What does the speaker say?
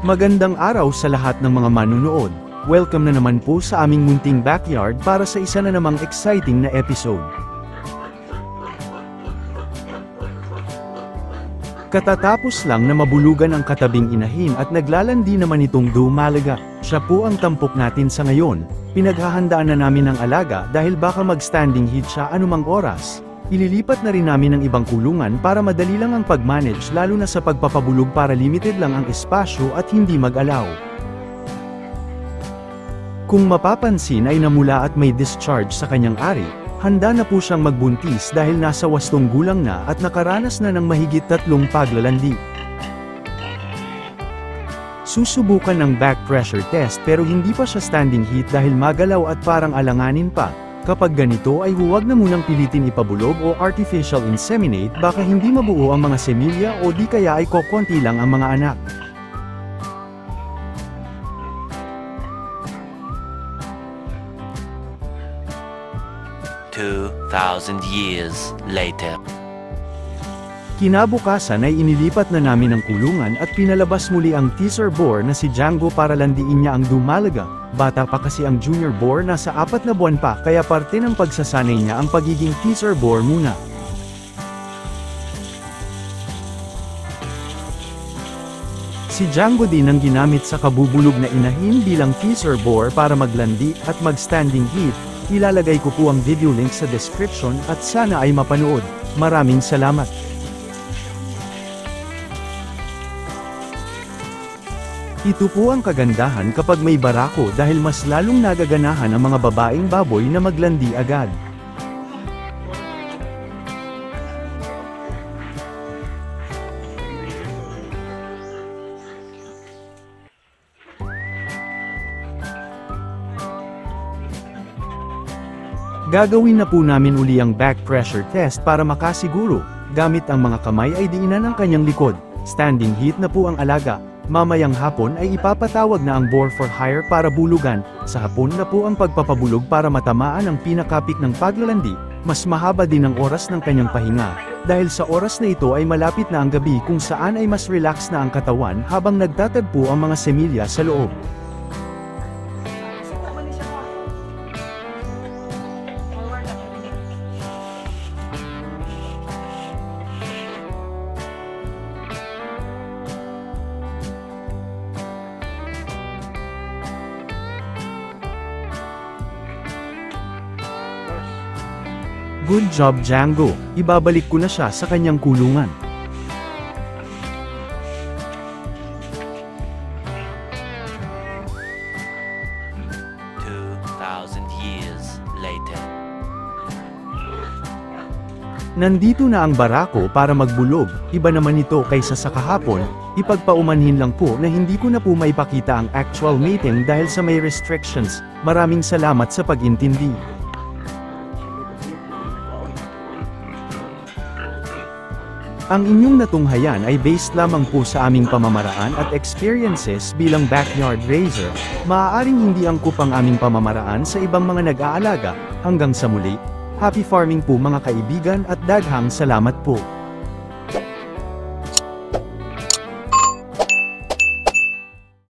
Magandang araw sa lahat ng mga manunood. Welcome na naman po sa aming munting backyard para sa isa na namang exciting na episode. Katatapos lang na mabulugan ang katabing inahin at naglalandi naman itong dumalaga. Siya po ang tampok natin sa ngayon. Pinaghahandaan na namin ang alaga dahil baka mag-standing heat siya anumang oras. Ililipat na rin namin ang ibang kulungan para madali lang ang pag-manage lalo na sa pagpapabulog para limited lang ang espasyo at hindi mag-alaw. Kung mapapansin ay namula at may discharge sa kanyang ari, handa na po siyang magbuntis dahil nasa 8 gulang na at nakaranas na ng mahigit 3 paglalandi. Susubukan ng back pressure test pero hindi pa siya standing heat dahil magalaw at parang alanganin pa. Kapag ganito ay huwag na munang pilitin ipabulog o artificial inseminate baka hindi mabuo ang mga semilya o di kaya ay kokonti lang ang mga anak. Years later. Kinabukasan ay inilipat na namin ang kulungan at pinalabas muli ang teaser boar na si Django para landiin niya ang dumalaga. Bata pa kasi ang junior boar, nasa 4 na buwan pa kaya parte ng pagsasanay niya ang pagiging teaser boar muna. Si Django din ang ginamit sa kabubulog na inahin bilang teaser boar para maglandi at mag-standing heat. Ilalagay ko po ang video link sa description at sana ay mapanood. Maraming salamat. Ito po ang kagandahan kapag may barako dahil mas lalong nagaganahan ang mga babaeng baboy na maglandi agad. Gagawin na po namin uli ang back pressure test para makasiguro. Gamit ang mga kamay ay diinan ang kanyang likod. Standing heat na po ang alaga. Mamayang hapon ay ipapatawag na ang boar for hire para bulugan. Sa hapon na po ang pagpapabulog para matamaan ang pinakapik ng paglalandi. Mas mahaba din ang oras ng kanyang pahinga. Dahil sa oras na ito ay malapit na ang gabi kung saan ay mas relax na ang katawan habang nagtatagpo ang mga semilya sa loob. Good job Django, ibabalik ko na siya sa kanyang kulungan. Years later. Nandito na ang barako para magbulog, iba naman ito kaysa sa kahapon. Ipagpaumanhin lang po na hindi ko na po maipakita ang actual mating dahil sa may restrictions. Maraming salamat sa pag-intindi. Ang inyong natunghayan ay based lamang po sa aming pamamaraan at experiences bilang backyard raiser. Maaaring hindi angkop ang aming pamamaraan sa ibang mga nag-aalaga. Hanggang sa muli, happy farming po mga kaibigan at daghang salamat po.